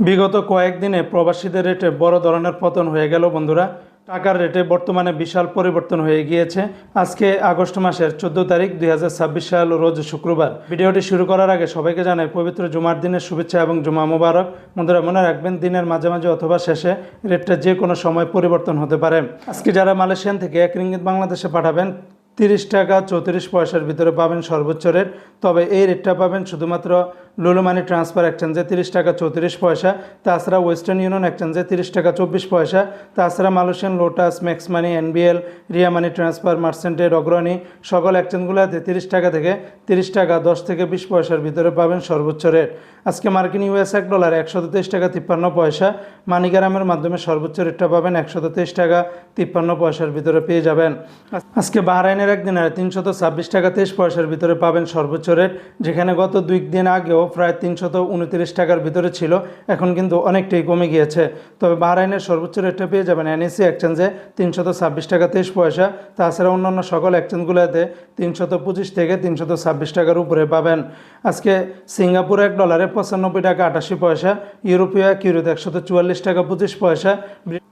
বিগত কয়েকদিনে প্রবাসীদের রেটে বড় ধরনের পতন হয়ে গেল বন্ধুরা। টাকার রেটে বর্তমানে বিশাল পরিবর্তন হয়ে গিয়েছে। আজকে আগস্ট মাসের 14 তারিখ 2026 সাল রোজ শুক্রবার। ভিডিওটি শুরু করার আগে সবাইকে জানাই পবিত্র জুমার দিনের শুভেচ্ছা এবং জুমা মুবারক। বন্ধুরা মনে রাখবেন, দিনের মাঝামাঝি অথবা শেষে রেটটা যে কোনো সময় পরিবর্তন হতে পারে। আজকে যারা মালয়েশিয়ান থেকে 1 রিঙ্গিত বাংলাদেশে পাঠাবেন 30 টাকা 34 পয়সার ভিতরে পাবেন সর্বোচ্চ রেট। তবে এই রেটটা পাবেন শুধুমাত্র লুলু মানি ট্রান্সফার এক্সচেঞ্জে 30 টাকা 34 পয়সা, তাছাড়া ওয়েস্টার্ন ইউনিয়ন এক্সচেঞ্জে 30 টাকা 24 পয়সা, তাছাড়া মালয়েশিয়ান লোটাস, ম্যাক্স মানি, এনবিএল, রিয়া মানি ট্রান্সফার, মার্চেন্টেড, অগ্রণী সকল এক্সচেঞ্জগুলোতে 30 টাকা থেকে 30 টাকা 10 থেকে 20 পয়সার ভিতরে পাবেন সর্বোচ্চ রেট। আজকে মার্কিন ইউএস $1 123 টাকা 53 পয়সা। মানিগ্রামের মাধ্যমে সর্বোচ্চ রেটটা পাবেন 123 টাকা 53 পয়সার ভিতরে পেয়ে যাবেন। আজকে বাহরাইনের একদিনের 326 টাকা 23 পয়সার ভিতরে পাবেন সর্বোচ্চ রেট, যেখানে গত 2 দিন আগেও প্রায় 329 টাকার ভিতরে ছিল, এখন কিন্তু অনেকটাই কমে গিয়েছে। তবে বাহরাইনের সর্বোচ্চ রেটটা পেয়ে যাবেন এনএসি এক্সচেঞ্জে 326 টাকা 23 পয়সা, তাছাড়া অন্যান্য সকল এক্সচেঞ্জগুলোতে 325 থেকে 326 টাকার উপরে পাবেন। আজকে সিঙ্গাপুর $1 95 টাকা 88 পয়সা, ইউরোপীয় ইউরোতে 144 টাকা 25 পয়সা,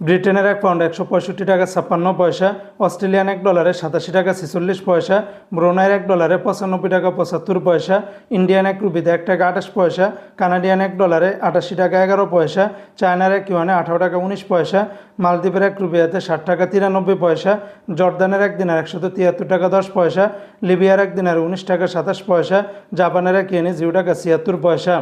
ব্রিটেনের £1 165 টাকা 56 পয়সা, অস্ট্রেলিয়ান $1 87 টাকা 46 পয়সা, ব্রুনাইয়ের $1 95 টাকা 75 পয়সা, ইন্ডিয়ান রুপিতে 1 টাকা 28 পয়সা, কানাডিয়ান $1 88 টাকা 11 পয়সা, চায়নার ইউয়ানে 18 টাকা 19 পয়সা, মালদ্বীপের রুপিয়াতে 60 টাকা 93 পয়সা, জর্দানের একদিনের 173 টাকা 10 পয়সা, লিবিয়ার একদিনের 19 টাকা 27 পয়সা, জাপানের ইয়েনে 0 টাকা 76 পয়সা।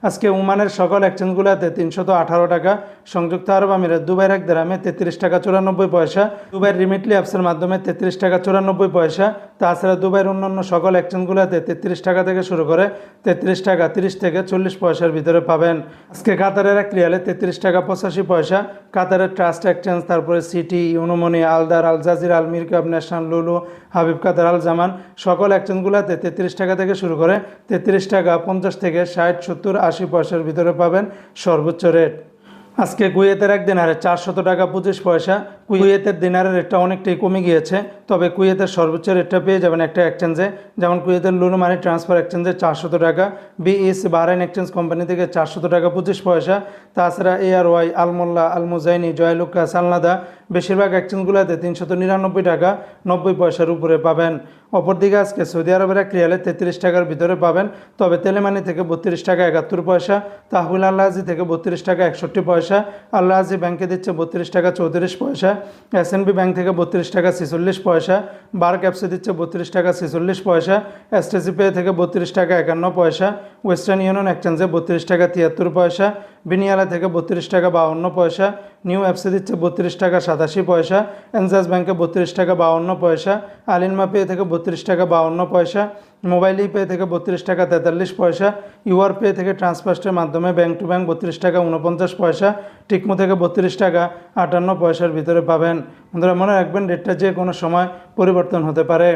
আজকে ওমানের সকল এক্সচেঞ্জগুলোতে 318 টাকা, সংযুক্ত আরব আমিরাত দুবাইয়ের 1 দিরহামে 33 টাকা 94 পয়সা, দুবাইয়ের রিমিটলি অ্যাপসের মাধ্যমে 33 টাকা 94 পয়সা, তাছাড়া দুবাইয়ের অন্যান্য সকল এক্সচেঞ্জগুলোতে 33 টাকা থেকে শুরু করে 33 টাকা 30 থেকে 40 পয়সার ভিতরে পাবেন। আজকে কাতারের 1 রিয়ালে 33 টাকা 85 পয়সা, কাতারের ট্রাস্ট এক্সচেঞ্জ, তারপরে সিটি, ইউনোমনি, আলদার, আল জাজিরা, আল মিরকাব, ন্যাশনাল, লুলু, হাবিব কাতার, আল জামান সকল এক্সচেঞ্জগুলোতে 33 টাকা থেকে শুরু করে 33 টাকা 50 থেকে 60, 70, 80 পয়সার ভিতরে পাবেন সর্বোচ্চ রেট। আজকে কুয়েতের 1 দিনারে 400 টাকা 25 পয়সা। কুয়েতের দিনারের রেটটা অনেকটাই কমে গিয়েছে, তবে কুয়েতের সর্বোচ্চ রেটটা পেয়ে যাবেন একটা এক্সচেঞ্জে, যেমন কুয়েতের লুলু মানি ট্রান্সফার এক্সচেঞ্জে 400 টাকা, বিএসি বাহরাইন এক্সচেঞ্জ কোম্পানি থেকে 400 টাকা 25 পয়সা, তাছাড়া এআরওয়াই, আলমোল্লা, আলমুজাইনি, জয়লুকা, সালনাদা বেশিরভাগ এক্সচেঞ্জগুলোতে 399 টাকা 90 পয়সার উপরে পাবেন। অপরদিকে আজকে সৌদি আরবের 1 রিয়ালে 33 টাকার ভিতরে পাবেন, তবে তেলেমানি থেকে 32 টাকা 71 পয়সা, তাহবিল আল্লাহাজি থেকে 32 টাকা 61 পয়সা, আল্লাহাজি ব্যাংকে দিচ্ছে 32 টাকা 34 পয়সা, এসএনবি ব্যাংক থেকে 32 টাকা 46 পয়সা, বার ক্যাপসে দিচ্ছে 32 টাকা 46 পয়সা, এসটিসি পে থেকে 32 টাকা 51 পয়সা, ওয়েস্টার্ন ইউনিয়ন এক্সচেঞ্জে 32 টাকা 73 পয়সা, বিনিয়ালা থেকে 32 টাকা 52 পয়সা, নিউ অ্যাপসে দিচ্ছে 32 টাকা 87 পয়সা, এনজাস ব্যাংকে 32 টাকা 52 পয়সা, আলিনমা পে থেকে 32 টাকা 52 পয়সা, মোবাইল পে থেকে 32 টাকা 43 পয়সা, ইউআর পে থেকে ট্রান্সফারের মাধ্যমে ব্যাংক টু ব্যাংক 32 টাকা 49 পয়সা, টিকমো থেকে 32 টাকা 58 পয়সার ভিতরে পাবেন। বন্ধুরা মনে রাখবেন, রেটটা যে কোনো সময় পরিবর্তন হতে পারে।